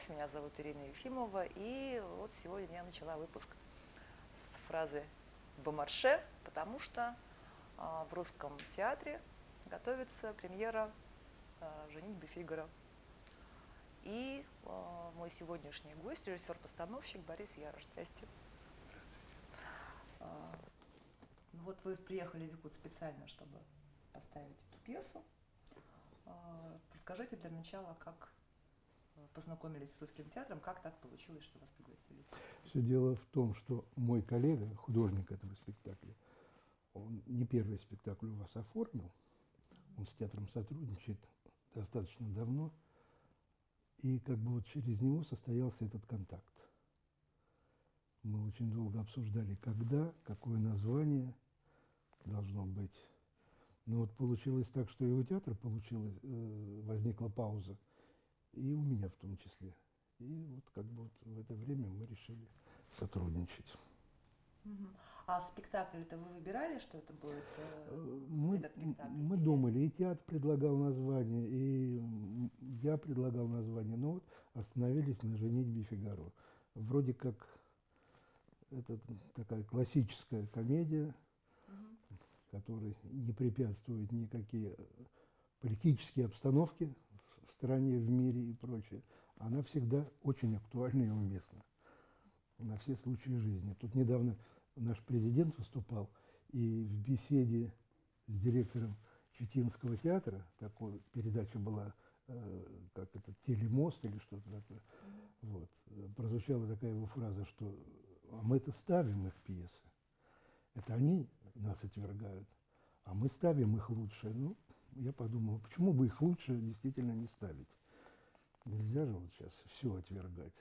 вновь. Меня зовут Ирина Ефимова. И вот сегодня я начала выпуск с фразы «Бомарше», потому что в русском театре готовится премьера «Женитьбы Фигаро». И мой сегодняшний гость, режиссер-постановщик Борис Ярош. Здрасте. Здравствуйте. Вот вы приехали в Якутск специально, чтобы поставить эту пьесу. Расскажите для начала, как познакомились с русским театром, как так получилось, что вас пригласили? Все дело в том, что мой коллега, художник этого спектакля, он не первый спектакль у вас оформил, он с театром сотрудничает достаточно давно, и как бы вот через него состоялся этот контакт. Мы очень долго обсуждали, когда, какое название должно быть. Но вот получилось так, что и у театра возникла пауза, и у меня в том числе. И вот как бы вот в это время мы решили сотрудничать. А спектакль это вы выбирали, что это будет этот спектакль? Мы думали, и театр предлагал название, и я предлагал название, но вот остановились на «Женитьбе Фигаро». Вроде как это такая классическая комедия, которой не препятствуют никакие политические обстановки в стране, в мире и прочее. Она всегда очень актуальна и уместна на все случаи жизни. Тут недавно наш президент выступал, и в беседе с директором Читинского театра, такой передача была, как это, «Телемост» или что-то такое, вот, прозвучала такая его фраза, что «а мы-то ставим их пьесы, это они нас отвергают, а мы ставим их лучше». Ну, я подумал, почему бы их лучше действительно не ставить? Нельзя же вот сейчас все отвергать.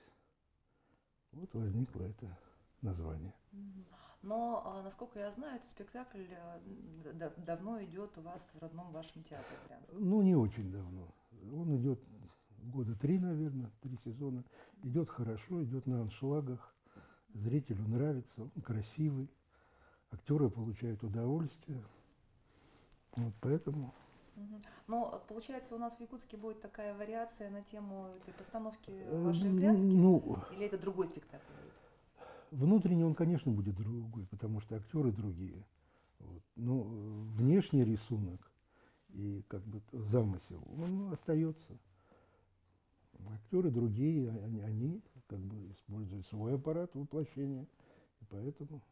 Вот возникло это название. Но, насколько я знаю, этот спектакль давно идет у вас в родном вашем театре Брянском. Ну, не очень давно. Он идет года 3, наверное, 3 сезона. Идет хорошо, идет на аншлагах. Зрителю нравится, он красивый. Актеры получают удовольствие. Вот поэтому... Но, получается, у нас в Якутске будет такая вариация на тему этой постановки вашей в Брянске? Ну, или это другой спектакль будет? Внутренне он, конечно, будет другой, потому что актеры другие. Вот. Но внешний рисунок и как бы замысел, он остается. Актеры другие, они как бы используют свой аппарат воплощения, и поэтому...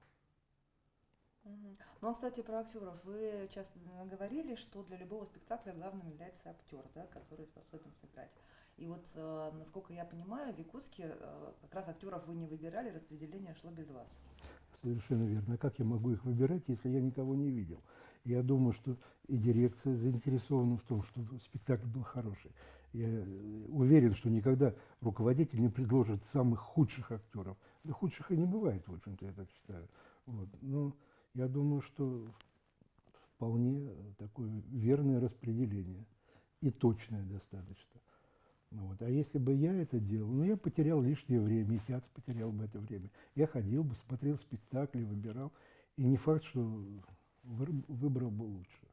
Ну, кстати, про актеров. Вы часто говорили, что для любого спектакля главным является актер, да, который способен сыграть. И вот, насколько я понимаю, в Якутске как раз актеров вы не выбирали, распределение шло без вас. Совершенно верно. А как я могу их выбирать, если я никого не видел? Я думаю, что и дирекция заинтересована в том, чтобы спектакль был хороший. Я уверен, что никогда руководитель не предложит самых худших актеров. Да худших и не бывает, в общем-то, я так считаю. Вот. Но я думаю, что вполне такое верное распределение и точное достаточно. Вот. А если бы я это делал, ну, я потерял лишнее время, и театр потерял бы это время. Я ходил бы, смотрел спектакли, выбирал, и не факт, что выбрал бы лучше.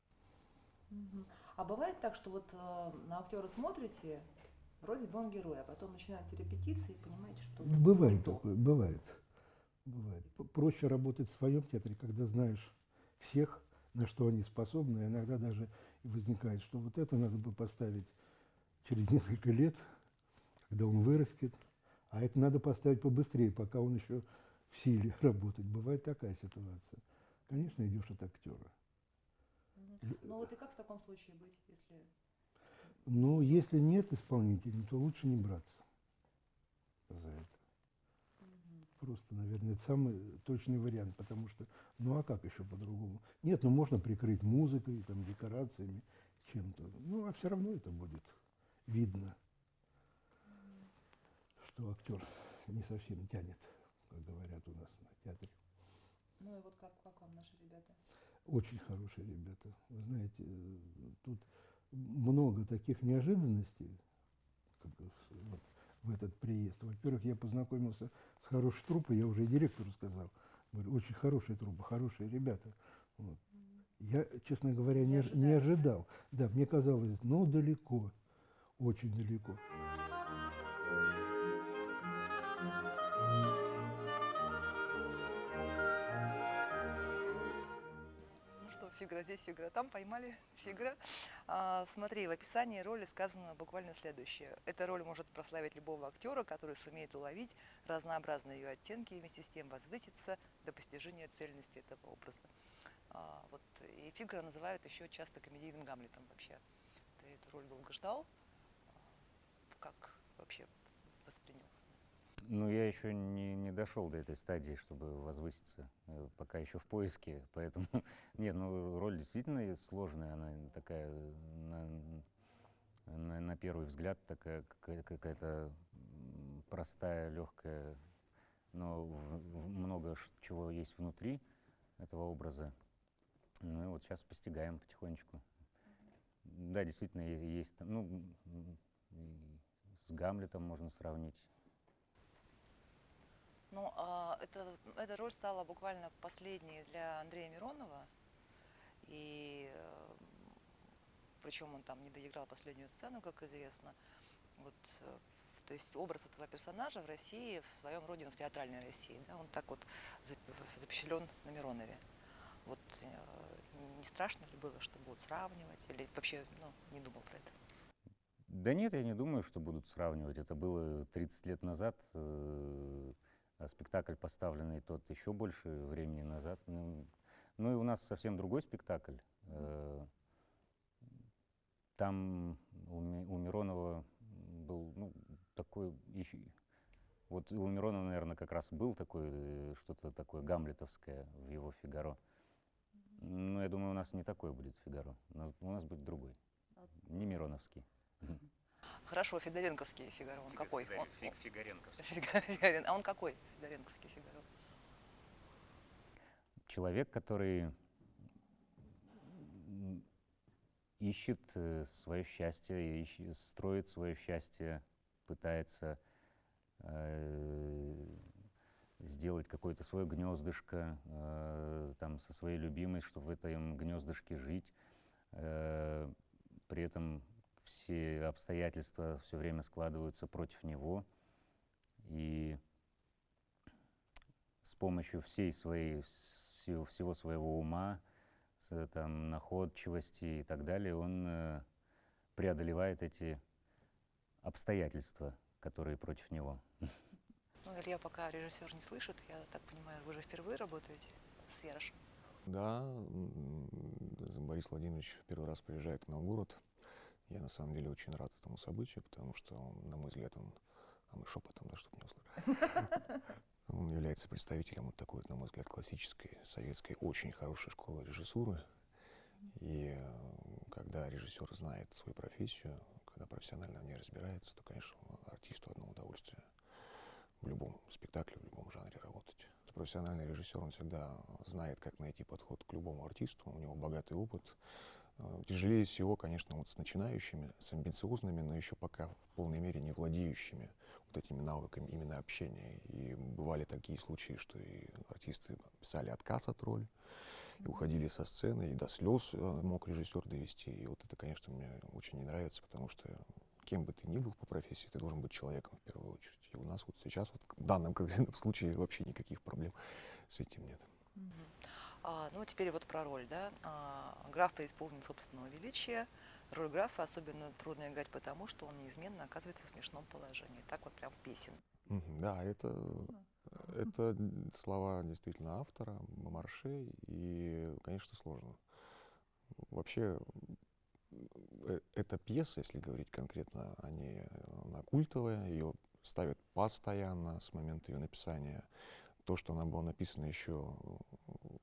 А бывает так, что вот на актера смотрите, вроде бы он герой, а потом начинаются репетиции, и понимаете, что Бывает не то. такое, бывает. Бывает. Проще работать в своем театре, когда знаешь всех, на что они способны, и иногда даже возникает, что вот это надо бы поставить через несколько лет, когда он вырастет, а это надо поставить побыстрее, пока он еще в силе работать. Бывает такая ситуация. Конечно, идешь от актера. Ну вот и как в таком случае быть, если... Но если нет исполнителей, то лучше не браться за это. Просто, наверное, это самый точный вариант, потому что, ну а как еще по-другому? Нет, ну можно прикрыть музыкой, там, декорациями, чем-то. Ну, а все равно это будет видно, что актер не совсем тянет, как говорят у нас на театре. Ну и вот как вам наши ребята? Очень хорошие ребята. Вы знаете, тут много таких неожиданностей вот, в этот приезд. Во-первых, я познакомился с хорошей труппой, я уже и директору сказал. Говорю, очень хорошая труппа, хорошие ребята. Вот. Я, честно говоря, не ожидал. Да, мне казалось, ну, далеко, очень далеко. Фигаро здесь, Фигаро там, поймали Фигаро. Смотри, в описании роли сказано буквально следующее. Эта роль может прославить любого актера, который сумеет уловить разнообразные ее оттенки и вместе с тем возвыситься до постижения цельности этого образа. Вот, и Фигаро называют еще часто комедийным Гамлетом вообще. Ты эту роль долго ждал? Как вообще воспринял? Ну, я еще не дошел до этой стадии, чтобы возвыситься, пока еще в поиске, поэтому нет, ну роль действительно сложная, она такая на первый взгляд такая какая-то простая, легкая, но много чего есть внутри этого образа. Ну и вот сейчас постигаем потихонечку. Да, действительно есть, ну и с Гамлетом можно сравнить. Ну, эта роль стала буквально последней для Андрея Миронова, и причем он там не доиграл последнюю сцену, как известно. Вот, то есть образ этого персонажа в России, в своем роде, в театральной России, да, он так вот запечатлен на Миронове. Вот не страшно ли было, что будут сравнивать, или вообще не думал про это? Да нет, я не думаю, что будут сравнивать. Это было 30 лет назад. А спектакль, поставленный тот еще больше времени назад. Ну и у нас совсем другой спектакль. Там у Миронова был такой... Вот у Миронова, наверное, как раз был такой, что-то такое гамлетовское в его «Фигаро». Но я думаю, у нас не такой будет «Фигаро». У нас будет другой, не мироновский. Хорошо, Федоренковский Фигаро, он какой? Фигаренковский. А он какой, Федоренковский Фигаро? Человек, который ищет свое счастье, строит свое счастье, пытается сделать какое-то свое гнездышко там, со своей любимой, чтобы в этом гнездышке жить. При этом все обстоятельства все время складываются против него. И с помощью всего своего ума, там, находчивости и так далее, он преодолевает эти обстоятельства, которые против него. Ну, Илья, пока режиссер не слышит, я так понимаю, вы же впервые работаете с Ярошем? Да, Борис Владимирович первый раз приезжает к нам в город. Я на самом деле очень рад этому событию, потому что он, на мой взгляд, а мы шепотом, да, чтобы не услышать. Он является представителем вот такой, на мой взгляд, классической, советской, очень хорошей школы режиссуры. И когда режиссер знает свою профессию, когда профессионально в ней разбирается, то, конечно, артисту одно удовольствие в любом спектакле, в любом жанре работать. Профессиональный режиссер, он всегда знает, как найти подход к любому артисту, у него богатый опыт. Тяжелее всего, конечно, вот с начинающими, с амбициозными, но еще пока в полной мере не владеющими вот этими навыками именно общения. И бывали такие случаи, что и артисты писали отказ от роли, и уходили со сцены, и до слез мог режиссер довести. И вот это, конечно, мне очень не нравится, потому что кем бы ты ни был по профессии, ты должен быть человеком в первую очередь. И у нас вот сейчас, вот в данном конкретном случае, вообще никаких проблем с этим нет. Ну, теперь вот про роль, да. Граф преисполнен собственного величия. Роль графа особенно трудно играть, потому что он неизменно оказывается в смешном положении. Так вот прям в песен. Да, это слова действительно автора, Бомарше, и, конечно, сложно. Вообще, эта пьеса, если говорить конкретно о ней, она культовая, ее ставят постоянно с момента ее написания. То, что она была написана еще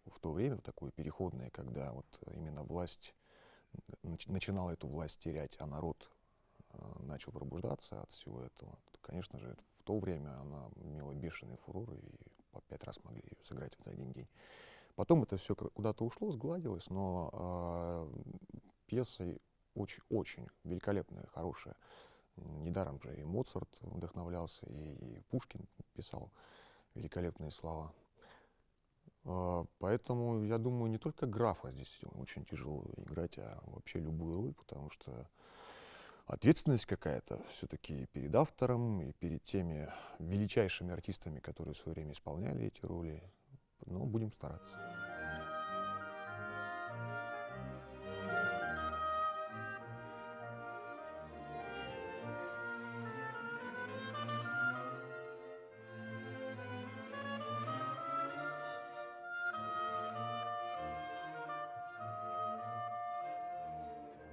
в то время, такое переходное, когда вот именно власть начинала эту власть терять, а народ начал пробуждаться от всего этого, то, конечно же, в то время она имела бешеный фурор, и по 5 раз могли ее сыграть за один день. Потом это все куда-то ушло, сгладилось, но пьеса очень великолепная, хорошая. Недаром же и Моцарт вдохновлялся, и Пушкин писал великолепные слова. Поэтому, я думаю, не только графа здесь очень тяжело играть, а вообще любую роль, потому что ответственность какая-то все-таки перед автором и перед теми величайшими артистами, которые в свое время исполняли эти роли. Но будем стараться.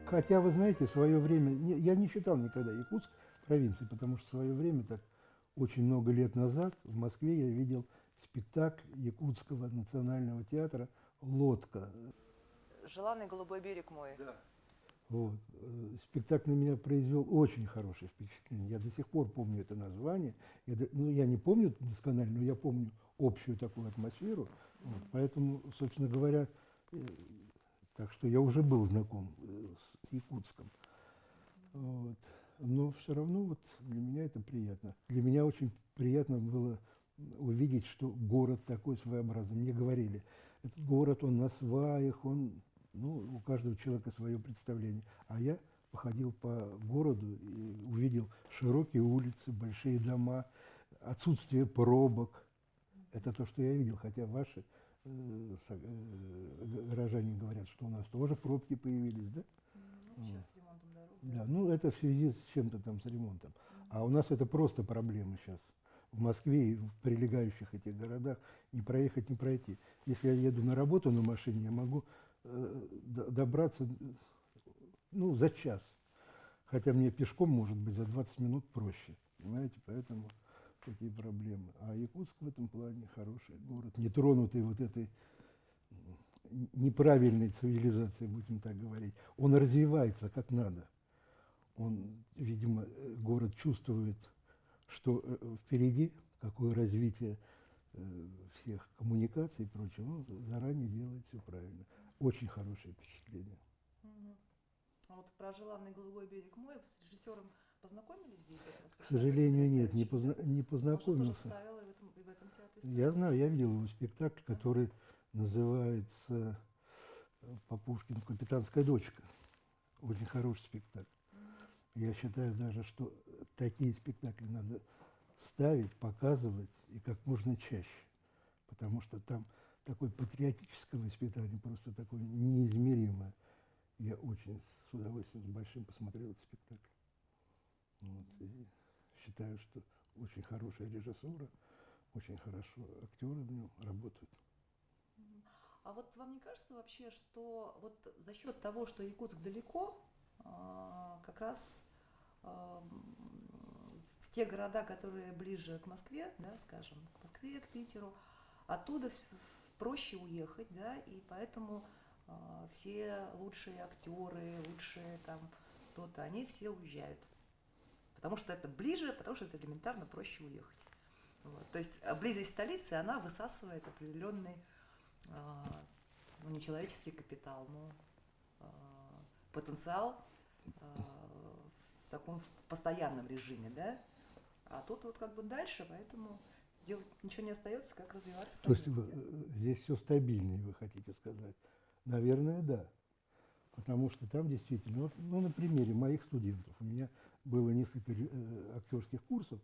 Хотя, вы знаете, в свое время, я не считал никогда Якутск провинцией, потому что в свое время, так очень много лет назад, в Москве я видел спектакль Якутского национального театра «Лодка». Желанный голубой берег мой. Вот. Спектакль на меня произвел очень хорошее впечатление. Я до сих пор помню это название. Я не помню досконально, но я помню общую такую атмосферу. Вот. Поэтому, собственно говоря, так что я уже был знаком с Якутском. Вот. Но все равно вот для меня это приятно. Для меня очень приятно было увидеть, что город такой своеобразный. Мне говорили, этот город, он на сваях, у каждого человека свое представление. А я походил по городу и увидел широкие улицы, большие дома, отсутствие пробок. Это то, что я видел, хотя ваши горожане говорят, что у нас тоже пробки появились, да? Сейчас с ремонтом дорог. Да, это в связи с чем-то там, с ремонтом. А у нас это просто проблема сейчас. В Москве и в прилегающих этих городах не проехать, не пройти. Если я еду на работу на машине, я могу добраться за час. Хотя мне пешком, может быть, за 20 минут проще. Понимаете, поэтому такие проблемы. А Якутск в этом плане хороший город, не тронутый вот этой неправильной цивилизацией, будем так говорить. Он развивается как надо. Он, видимо, город чувствует, что впереди, какое развитие всех коммуникаций и прочего, заранее делает все правильно. Очень хорошее впечатление. А вот про «Желанный голубой берег мой» с режиссером познакомились здесь? К сожалению, нет, не Может, познакомился. тоже ставил и в этом театре? Я знаю, я видел его спектакль, который называется по Пушкину «Капитанская дочка». Очень хороший спектакль. Я считаю даже, что такие спектакли надо ставить, показывать и как можно чаще. Потому что там такое патриотическое воспитание, просто такое неизмеримое. Я очень с удовольствием, с большим посмотрел этот спектакль. Вот, и считаю, что очень хорошая режиссура, очень хорошо актеры в нем работают. А вот вам не кажется вообще, что вот за счет того, что Якутск далеко, как раз в те города, которые ближе к Москве, да, скажем, к Москве, к Питеру, оттуда проще уехать, да, и поэтому все лучшие актеры, лучшие там кто-то, они все уезжают. Потому что это ближе, потому что это элементарно проще уехать. Вот. То есть близость столицы, она высасывает определенный не человеческий капитал, но потенциал в таком постоянном режиме, да? А тут вот как бы дальше, поэтому делать ничего не остается, как развиваться. То есть здесь все стабильнее, вы хотите сказать? Наверное, да. Потому что там действительно, на примере моих студентов, у меня было несколько актерских курсов.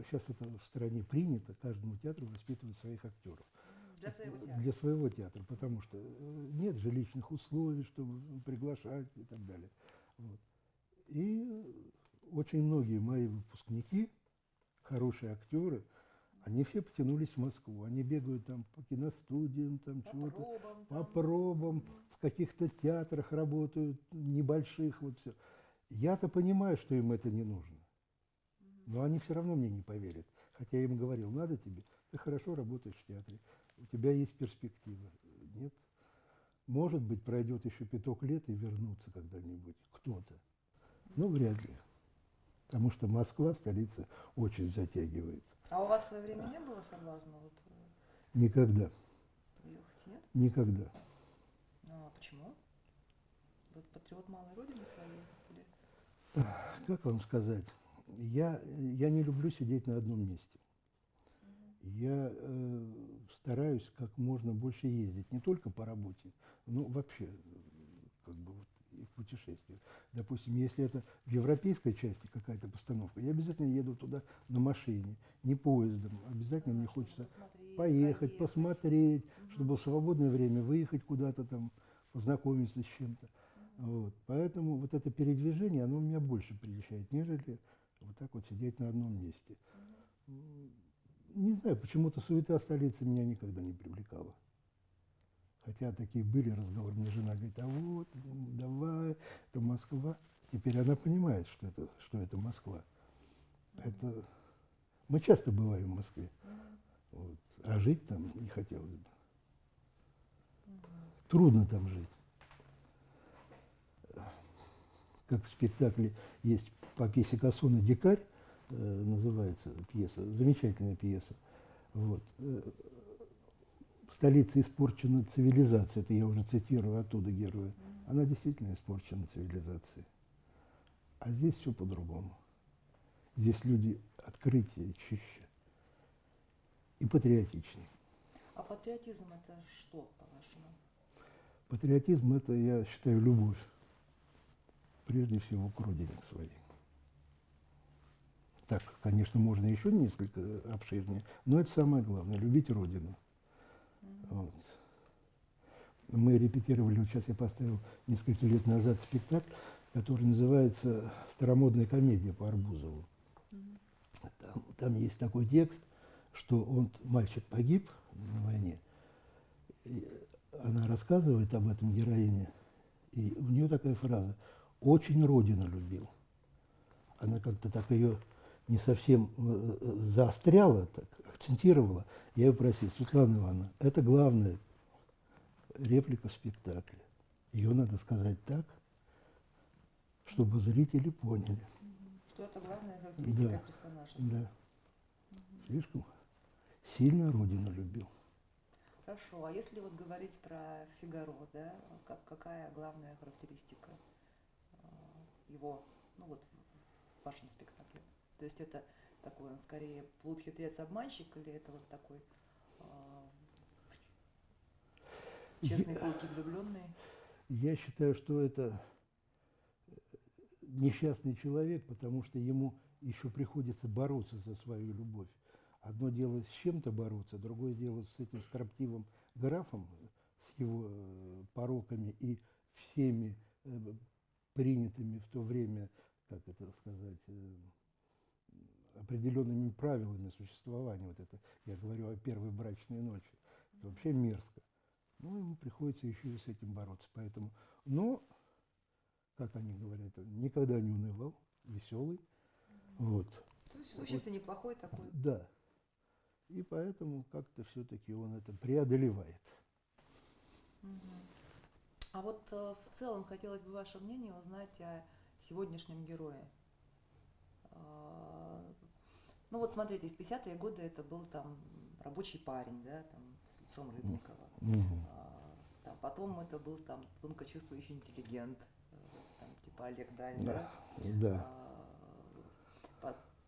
Сейчас это в стране принято, каждому театру воспитывать своих актеров. Для своего театра. Для своего театра, потому что нет же личных условий, чтобы приглашать и так далее. Вот. И очень многие мои выпускники, хорошие актеры, они все потянулись в Москву. Они бегают там по киностудиям, там чего-то, по пробам, в каких-то театрах работают, небольших, вот все. Я-то понимаю, что им это не нужно. Но они все равно мне не поверят. Хотя я им говорил, надо тебе, ты хорошо работаешь в театре, у тебя есть перспектива. Нет. Может быть, пройдет еще 5 лет и вернутся когда-нибудь кто-то. Но вряд ли. Потому что Москва, столица, очень затягивает. А у вас в свое время не было соблазна Никогда. уехать, нет? Никогда. А почему? Вы патриот малой родины своей? Или... Как вам сказать? Я не люблю сидеть на одном месте. Я стараюсь как можно больше ездить, не только по работе, но вообще как бы вот и в путешествиях. Допустим, если это в европейской части какая-то постановка, я обязательно еду туда на машине, не поездом. Обязательно мне хочется поехать, посмотреть, чтобы в свободное время выехать куда-то там, познакомиться с чем-то. Вот. Поэтому вот это передвижение, оно меня больше прельщает, нежели вот так вот сидеть на одном месте. Не знаю, почему-то суета столицы меня никогда не привлекала. Хотя такие были разговоры. Мне жена говорит, а вот, давай, это Москва. Теперь она понимает, что это Москва. Это... Мы часто бываем в Москве, вот. А жить там не хотелось бы. Трудно там жить. Как в спектакле есть по пьесе Кассона «Дикарь», называется пьеса, замечательная пьеса. Вот. В столице испорчена цивилизация, это я уже цитирую оттуда героя. Она действительно испорчена цивилизацией. А здесь все по-другому. Здесь люди открытие, чище и патриотичнее. А патриотизм это что, по-вашему? Патриотизм – это, я считаю, любовь. Прежде всего, к родине к своей. Так, конечно, можно еще несколько обширнее, но это самое главное – любить родину. Вот. Мы репетировали, вот сейчас я поставил несколько лет назад спектакль, который называется «Старомодная комедия» по Арбузову. Там есть такой текст, что мальчик погиб на войне, и она рассказывает об этом героине, и у нее такая фраза «очень родину любил». Она как-то так ее не совсем заостряла, так, акцентировала. Я ее просил, Светлана Ивановна, это главная реплика в спектакле. Ее надо сказать так, чтобы зрители поняли. Что это главная характеристика Да, персонажа? да. Слишком сильно родину любил. Хорошо, а если вот говорить про Фигаро, да, какая главная характеристика его, ну вот в вашем спектакле? То есть это такой, он скорее плут, хитрец, обманщик, или это вот такой честный, пылкий, влюбленный? Я считаю, что это несчастный человек, потому что ему еще приходится бороться за свою любовь. Одно дело с чем-то бороться, другое дело с этим строптивым графом, с его пороками и всеми принятыми в то время, как это сказать, определенными правилами существования. Вот это, я говорю о первой брачной ночи. Это вообще мерзко. Ну, ему приходится еще и с этим бороться. Поэтому, но, как они говорят, он никогда не унывал, веселый. Вот. То есть, в общем-то, неплохой такой. Да. И поэтому как-то все-таки он это преодолевает. А вот в целом хотелось бы ваше мнение узнать о сегодняшнем герое. Ну вот смотрите, в 50-е годы это был там рабочий парень, да, там с лицом Рыбникова. Там, потом это был там тонко чувствующий интеллигент, там, типа Олег Даль, да? Да.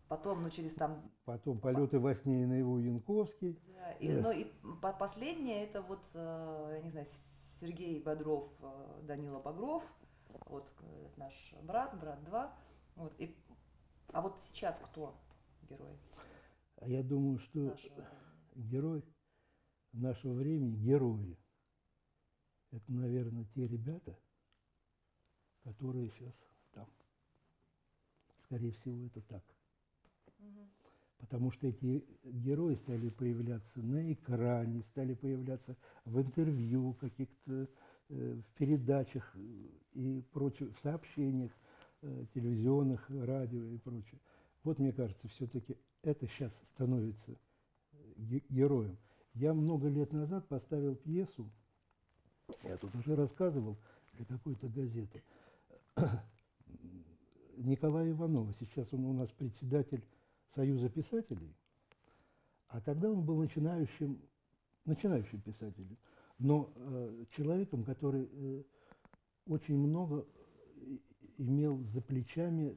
Потом, ну через там... Потом полеты во сне и наяву Янковский. Да, ну и последнее это вот, я не знаю, Сергей Бодров, Данила Багров, вот наш брат 2. Вот, а вот сейчас кто герой? А я думаю, что герой нашего времени, герои, это, наверное, те ребята, которые сейчас там. Скорее всего, это так. Потому что эти герои стали появляться на экране, стали появляться в интервью, каких-то в передачах и прочее, в сообщениях телевизионных, радио и прочее. Вот, мне кажется, все-таки это сейчас становится героем. Я много лет назад поставил пьесу, я тут уже рассказывал для какой-то газеты, Николая Иванова. Сейчас он у нас председатель Союза писателей, а тогда он был начинающим писателем, но человеком, который очень много имел за плечами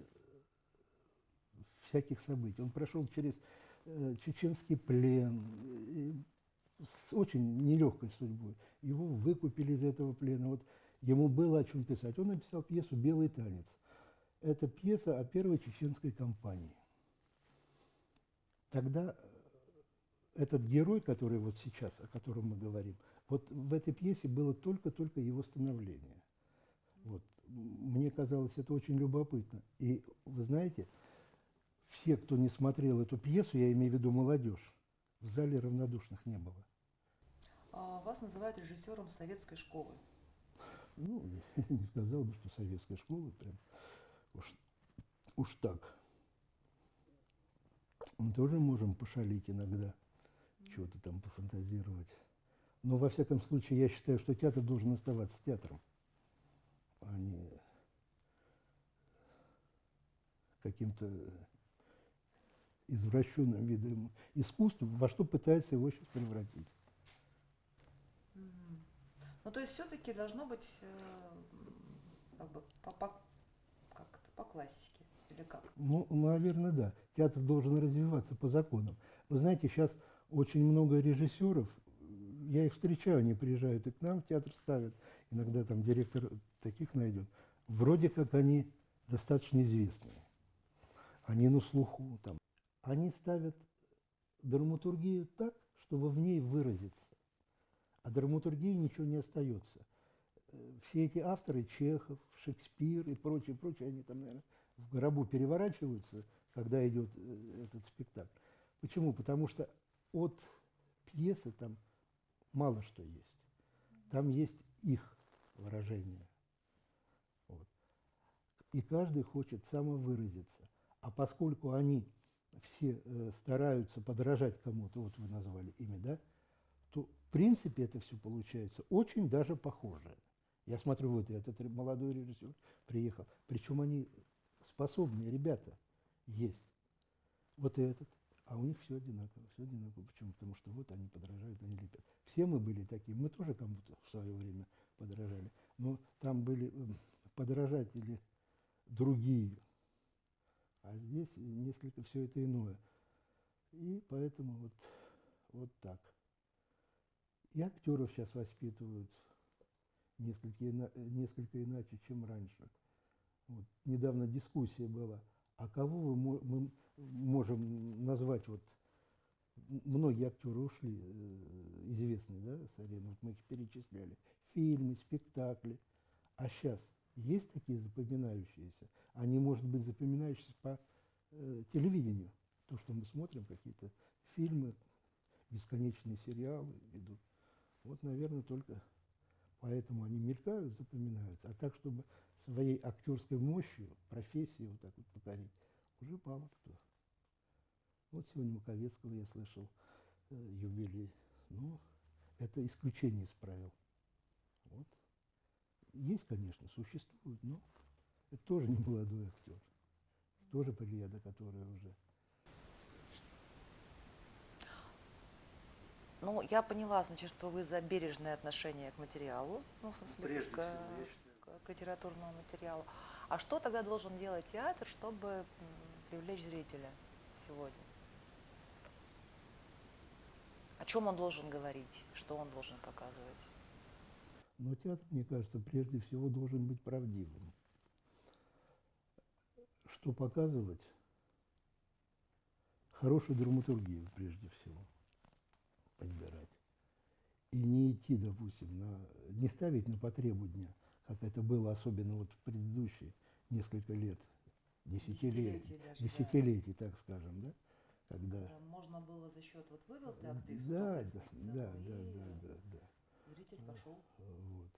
всяких событий. Он прошел через чеченский плен с очень нелегкой судьбой. Его выкупили из этого плена. Вот ему было о чем писать. Он написал пьесу «Белый танец». Это пьеса о первой чеченской кампании. Тогда этот герой, который вот сейчас, о котором мы говорим, вот в этой пьесе было только-только его становление. Вот. Мне казалось это очень любопытно. И вы знаете, все, кто не смотрел эту пьесу, я имею в виду молодежь, в зале равнодушных не было. вас называют режиссером советской школы. Ну, я не сказал бы, что советская школа прям уж так. Мы тоже можем пошалить иногда, чего-то там пофантазировать. Но, во всяком случае, я считаю, что театр должен оставаться театром, а не каким-то извращенным видом искусства, во что пытается его сейчас превратить. Ну, то есть все-таки должно быть как бы как это, по классике, или как? Ну, наверное, да. Театр должен развиваться по законам. Вы знаете, сейчас очень много режиссеров, я их встречаю, они приезжают и к нам в театр ставят, иногда там директор таких найдет. Вроде как они достаточно известные, они на слуху там. Они ставят драматургию так, чтобы в ней выразиться. А драматургии ничего не остается. Все эти авторы, Чехов, Шекспир и прочее, прочее, они там, наверное, в гробу переворачиваются, когда идет этот спектакль. Почему? Потому что от пьесы там мало что есть. Там есть их выражение. Вот. И каждый хочет самовыразиться. А поскольку они все стараются подражать кому-то, вот вы назвали имя, да, то в принципе это все получается очень даже похоже. Я смотрю, вот этот молодой режиссер приехал. Причем они способные ребята есть. Вот этот. А у них все одинаково, все одинаково. Почему? Потому что вот они подражают, они лепят. Все мы были такие. Мы тоже кому-то в свое время подражали. Но там были подражатели другие. А здесь несколько все это иное. И поэтому вот так. И актеров сейчас воспитывают несколько иначе, чем раньше. Вот. Недавно дискуссия была, а кого мы можем назвать, вот многие актеры ушли, известные, да, с арены, вот мы их перечисляли, фильмы, спектакли, а сейчас есть такие запоминающиеся, они, может быть, запоминающиеся по телевидению, то, что мы смотрим, какие-то фильмы, бесконечные сериалы идут. Вот, наверное, только поэтому они мелькают, запоминаются. А так, чтобы своей актерской мощью, профессией вот так вот покорить, уже мало кто. Вот сегодня Маковецкого я слышал, юбилей. Ну, это исключение из правил. Вот. Есть, конечно, существует, но это тоже не молодой актер. Тоже плеяда, которая уже... Ну, я поняла, значит, что вы за бережное отношение к материалу, ну, в смысле, Прежде к, всего, я считаю. к литературному материалу. А что тогда должен делать театр, чтобы привлечь зрителя сегодня? О чем он должен говорить, что он должен показывать? Но театр, мне кажется, прежде всего должен быть правдивым. Что показывать? Хорошую драматургию, прежде всего, подбирать. И не идти, допустим, не ставить на потребу дня, как это было особенно вот в предыдущие несколько лет, десятилетий, так скажем, да? Когда... Можно было за счет вот вывел ты актрису Да, на сцену, да. зритель пошел. Вот.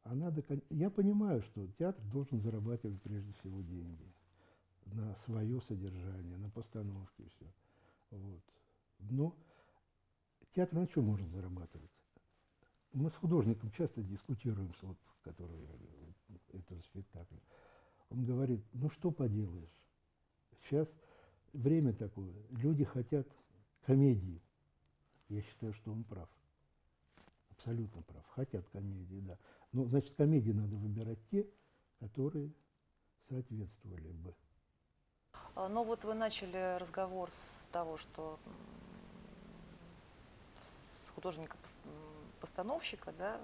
А надо, я понимаю, что театр должен зарабатывать прежде всего деньги на свое содержание, на постановки, все. Вот. Но театр на чем может зарабатывать? Мы с художником часто дискутируем, вот, который этого спектакля. Он говорит, ну что поделаешь, сейчас время такое, люди хотят комедии. Я считаю, что он прав. Абсолютно прав. Хотят комедии, да. Но, значит, комедии надо выбирать те, которые соответствовали бы. Ну вот вы начали разговор с того, что с художника-постановщика, да,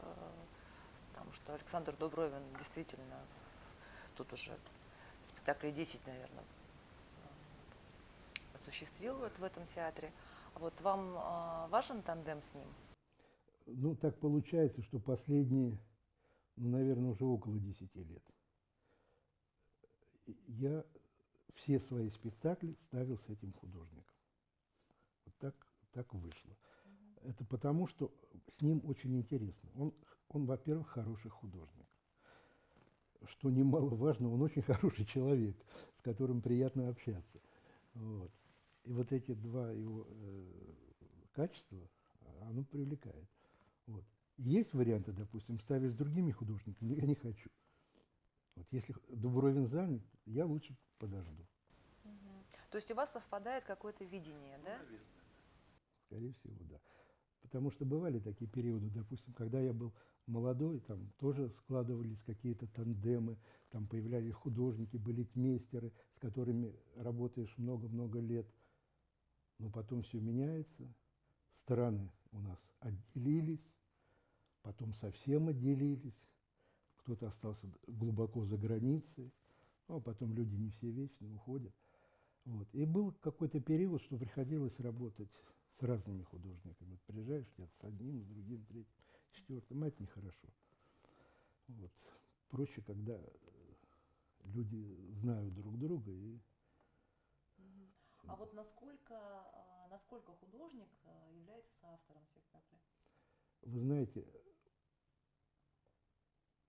потому что Александр Дубровин действительно тут уже спектаклей 10, наверное, осуществил в этом театре. Вот вам важен тандем с ним? Ну, так получается, что последние, ну, наверное, уже около 10 лет. Я все свои спектакли ставил с этим художником. Вот так вышло. Это потому, что с ним очень интересно. Он, во-первых, хороший художник. Что немаловажно, он очень хороший человек, с которым приятно общаться. Вот. И вот эти два его качества, оно привлекает. Вот. Есть варианты, допустим, ставить с другими художниками, я не хочу. Вот если Дубровин занят, я лучше подожду. То есть у вас совпадает какое-то видение, да? Скорее всего, да. Потому что бывали такие периоды, допустим, когда я был молодой, там тоже складывались какие-то тандемы, там появлялись художники, балетмейстеры, с которыми работаешь много-много лет. Но потом все меняется, страны у нас отделились, потом совсем отделились, кто-то остался глубоко за границей, ну, а потом люди не все вечны, уходят. Вот. И был какой-то период, что приходилось работать с разными художниками. Вот приезжаешь где-то с одним, с другим, третьим, четвертым, а это нехорошо. Вот. Проще, когда люди знают друг друга и А вот насколько художник является соавтором спектакля? вы знаете,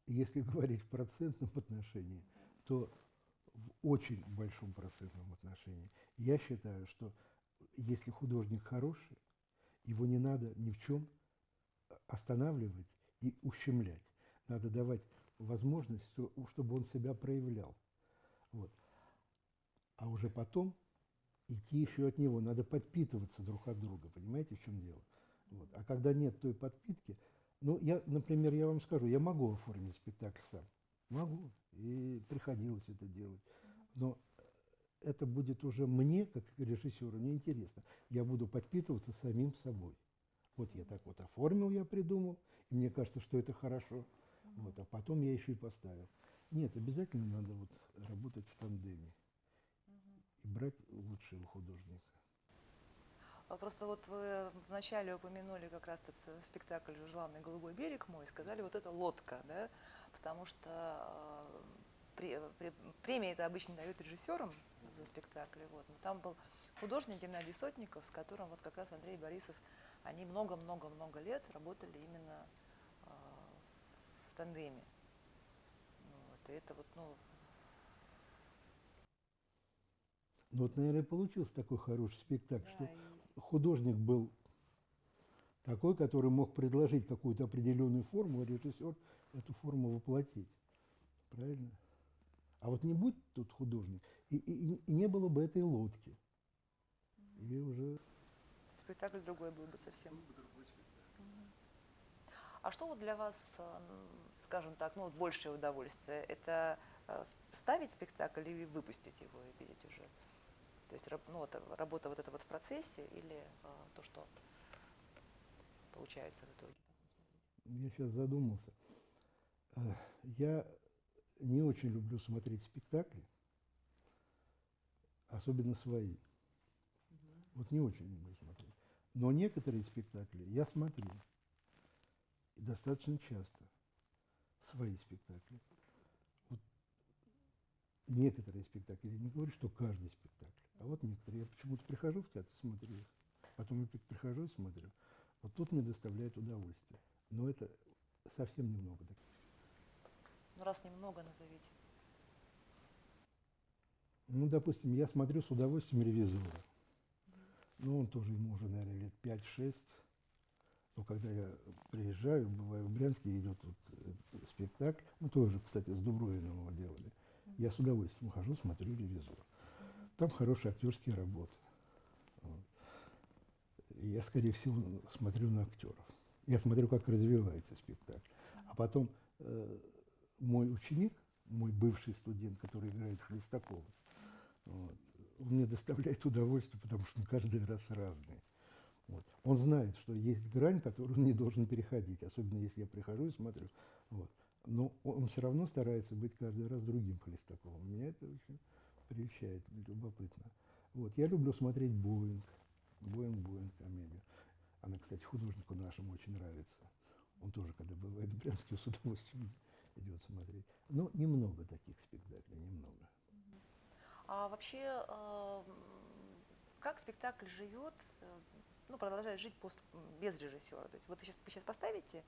если говорить в процентном отношении, то в очень большом процентном отношении. Я считаю, что если художник хороший, его не надо ни в чем останавливать и ущемлять. Надо давать возможность, чтобы он себя проявлял. Вот. А уже потом идти еще от него. Надо подпитываться друг от друга. Понимаете, в чем дело? Вот. А когда нет той подпитки, ну, например, я вам скажу, я могу оформить спектакль сам. Могу. И приходилось это делать. Но это будет уже мне, как режиссеру, неинтересно. Я буду подпитываться самим собой. Вот я так вот оформил, я придумал, и мне кажется, что это хорошо. Вот, а потом я еще и поставил. Нет, обязательно надо вот работать в тандеме и брать лучшего художника. Просто вот вы вначале упомянули как раз этот спектакль «Желанный голубой берег мой», сказали вот это лодка, да, потому что премии это обычно дают режиссерам за спектакли, вот, но там был художник Геннадий Сотников, с которым вот как раз Андрей Борисов, они много-много-много лет работали именно в тандеме. Вот, и это вот, ну, Ну вот, наверное, получился такой хороший спектакль, да, что и художник был такой, который мог предложить какую-то определенную форму, а режиссер эту форму воплотить. Правильно? А вот не будь тут художник, и не было бы этой лодки. И уже... спектакль другой был бы совсем. А что вот для вас, скажем так, ну вот большее удовольствие? Это ставить спектакль или выпустить его и видеть уже? То есть ну, вот, работа вот эта вот в процессе или то, что получается в итоге? Я сейчас задумался. Я не очень люблю смотреть спектакли, особенно свои. Вот не очень люблю смотреть. Но некоторые спектакли я смотрю. И достаточно часто. Свои спектакли. Вот некоторые спектакли, я не говорю, что каждый спектакль, а вот некоторые. Я почему-то прихожу в театр, смотрю их. Потом я прихожу и смотрю. Вот тут мне доставляет удовольствие. Но это совсем немного таких. Ну раз немного, назовите. Ну, допустим, я смотрю с удовольствием «Ревизора». Ну, он тоже, ему уже, наверное, лет 5-6. Но когда я приезжаю, бываю в Брянске, идет вот спектакль, ну, тоже, кстати, с Дубровиным его делали. Я с удовольствием хожу, смотрю «Ревизор». Там хорошие актерские работы. Вот. И я, скорее всего, смотрю на актеров. Я смотрю, как развивается спектакль. А потом мой ученик, мой бывший студент, который играет Хлестакова, вот, он мне доставляет удовольствие, потому что он каждый раз разный. Вот. Он знает, что есть грань, которую он не должен переходить, особенно если я прихожу и смотрю. Вот. Но он все равно старается быть каждый раз другим Хлестаковым. Меня это очень прельщает, любопытно. Вот. Я люблю смотреть «Боинг», «Боинг» комедию. Она, кстати, художнику нашему очень нравится. Он тоже, когда бывает в Брянске, с удовольствием идет смотреть. Но немного таких спектаклей, немного. А вообще, как спектакль живет, ну, продолжает жить без режиссера? То есть вот вы сейчас поставите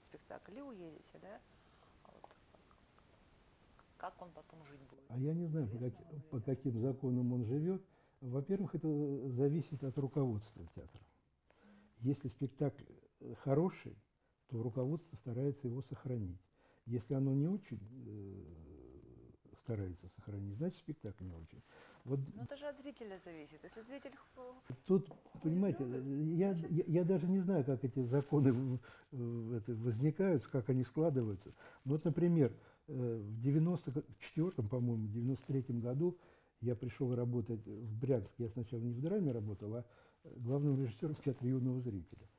спектакль и уедете, да? А вот как он потом жить будет? А я не знаю, Известно вам по или нет? каким законам он живет. Во-первых, это зависит от руководства театра. Если спектакль хороший, то руководство старается его сохранить. Если оно не очень старается сохранить, значит спектакль не очень. Вот Ну, это же от зрителя зависит. Если зритель тут, понимаете, я даже не знаю, как эти законы возникают, как они складываются. Но вот, например, в 94-м, по-моему, 93-м году я пришел работать в Брянск. Я сначала не в драме работал, а главным режиссером театра юного зрителя.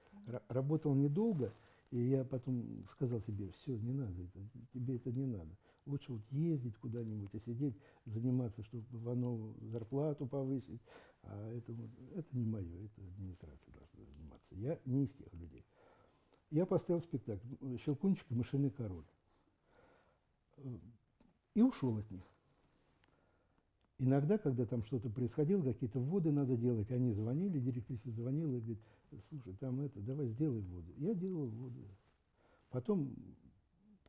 Работал недолго, и я потом сказал себе: все, не надо, тебе это не надо. Лучше вот ездить куда-нибудь, а сидеть, заниматься, чтобы Иванову зарплату повысить. А это не мое, это администрация должна заниматься. Я не из тех людей. Я поставил спектакль «Щелкунчик и мышиный король». И ушел от них. Иногда, когда там что-то происходило, какие-то вводы надо делать, они звонили, директриса звонила и говорит: слушай, там давай сделай вводы. Я делал вводы. Потом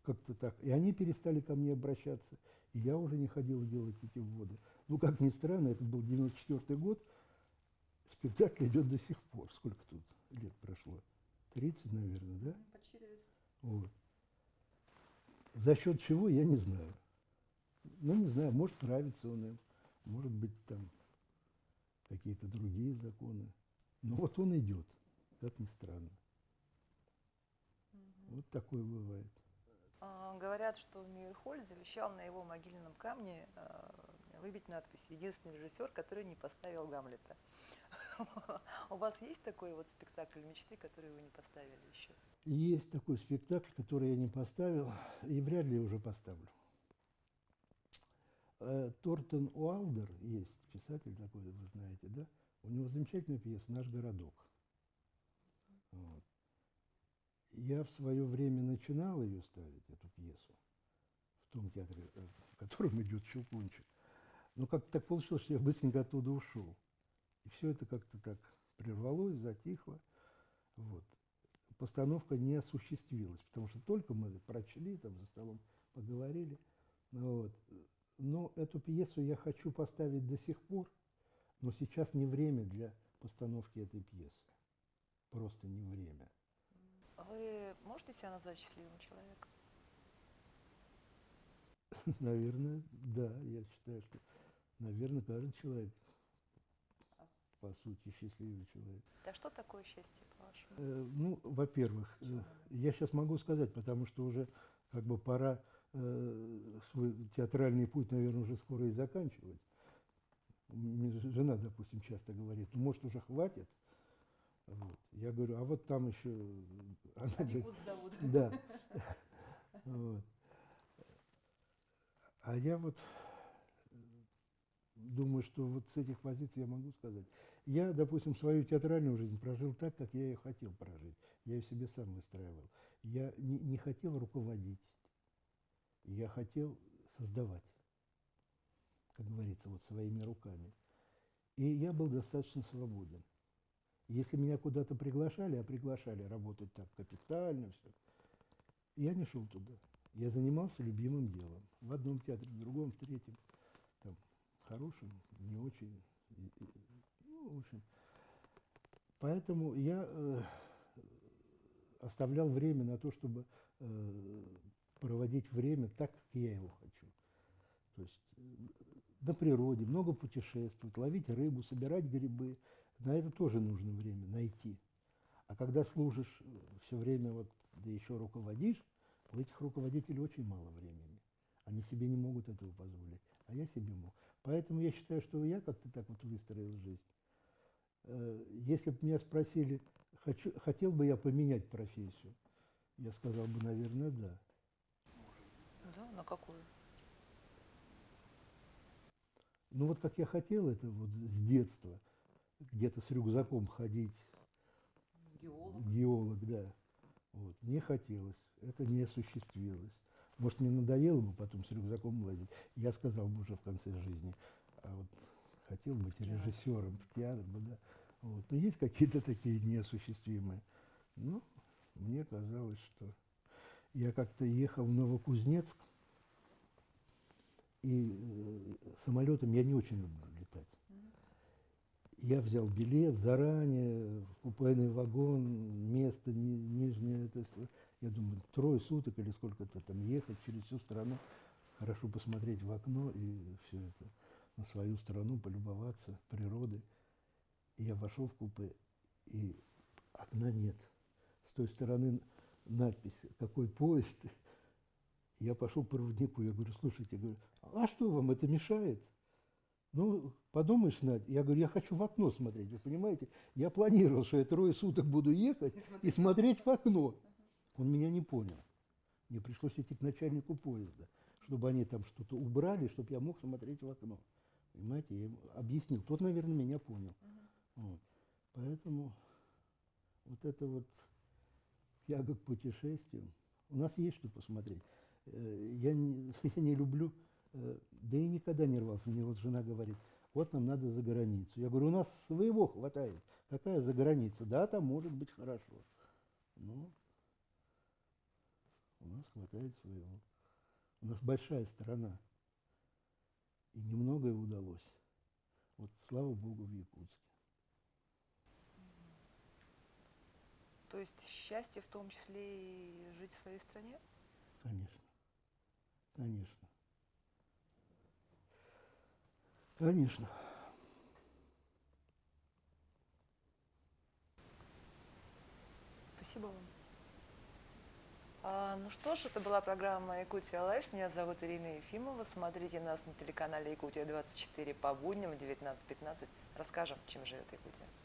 как-то так. И они перестали ко мне обращаться, и я уже не ходил делать эти вводы. Ну, как ни странно, это был 94-й год, спектакль идет до сих пор. Сколько тут лет прошло? 30, наверное, да? почти 30. Вот. За счет чего, я не знаю. Ну, не знаю, может, нравится он им, может быть, там какие-то другие законы. Но вот он идет, как ни странно. Вот такое бывает. Говорят, что Мейерхольд завещал на его могильном камне выбить надпись: «Единственный режиссер, который не поставил Гамлета». У вас есть такой вот спектакль мечты, который вы не поставили еще? Есть такой спектакль, который я не поставил, и вряд ли уже поставлю. Тортон Уайлдер есть, писатель такой, вы знаете, да? У него замечательная пьеса «Наш городок». Вот. Я в свое время начинал ее ставить, эту пьесу, в том театре, в котором идет «Щелкунчик». Но как-то так получилось, что я быстренько оттуда ушел. И все это как-то так прервалось, затихло. Вот. Постановка не осуществилась, потому что только мы прочли, там за столом поговорили. Вот. Но эту пьесу я хочу поставить до сих пор, но сейчас не время для постановки этой пьесы. Просто не время. Вы можете себя назвать счастливым человеком? Наверное, да, я считаю, что, наверное, каждый человек, по сути, счастливый человек. А что такое счастье, по-вашему? Ну, во-первых, я сейчас могу сказать, потому что уже как бы пора свой театральный путь, наверное, уже скоро и заканчивать. Мне жена, допустим, часто говорит: ну, может, уже хватит? Вот. Я говорю: а вот там еще... Она говорит, зовут. да. Вот. А я вот думаю, что вот с этих позиций я могу сказать. Я, допустим, свою театральную жизнь прожил так, как я ее хотел прожить. Я ее себе сам выстраивал. Я не хотел руководить. Я хотел создавать, как говорится, вот своими руками. И я был достаточно свободен. Если меня куда-то приглашали, а приглашали работать так капитально, все, я не шел туда. Я занимался любимым делом. В одном театре, в другом, в третьем. Там, хорошим, не очень. Ну, в общем. Поэтому я оставлял время на то, чтобы проводить время так, как я его хочу. То есть на природе, много путешествовать, ловить рыбу, собирать грибы. На это тоже нужно время найти. А когда служишь все время, вот, да еще руководишь, у этих руководителей очень мало времени. Они себе не могут этого позволить, а я себе могу. Поэтому я считаю, что я как-то так вот выстроил жизнь. Если бы меня спросили, хотел бы я поменять профессию, я сказал бы, наверное, да. Да, на какую? Ну вот как я хотел это вот с детства, где-то с рюкзаком ходить. Геолог. Геолог, да. Вот. Мне хотелось, это не осуществилось. Может, мне надоело бы потом с рюкзаком лазить, я сказал бы уже в конце жизни, а вот хотел быть Театр. режиссером в театре, да. Вот. Но есть какие-то такие неосуществимые. Ну, мне казалось, что я как-то ехал в Новокузнецк, и самолетом я не очень люблю летать. Я взял билет заранее, в купейный вагон, место нижнее, это всё. Я думаю, 3 суток или сколько-то там ехать через всю страну, хорошо посмотреть в окно и все это, на свою страну, полюбоваться природой. И я вошел в купе, и окна нет. С той стороны надпись «Какой поезд?». Я пошел к проводнику, я говорю, слушайте, я говорю, а что вам это мешает? Ну, подумаешь, Надь, я говорю, я хочу в окно смотреть, вы понимаете? Я планировал, что я 3 суток буду ехать и смотреть в окно. Он меня не понял. Мне пришлось идти к начальнику поезда, чтобы они там что-то убрали, чтобы я мог смотреть в окно. Понимаете, я ему объяснил. Тот, наверное, меня понял. Вот. Поэтому вот это вот тяга к путешествиям. У нас есть что посмотреть. Я не, я не люблю, да и никогда не рвался. Мне вот жена говорит, вот нам надо за границу. Я говорю, у нас своего хватает. Какая за граница? Да, там может быть хорошо. Ну, у нас хватает своего. У нас большая страна. И немногое удалось. Вот слава богу в Якутске. То есть счастье в том числе и жить в своей стране? Конечно. Конечно. Конечно. Спасибо вам. Ну что ж, это была программа «Якутия Лайф». Меня зовут Ирина Ефимова. Смотрите нас на телеканале «Якутия-24» по будням в 19:15. Расскажем, чем живет Якутия.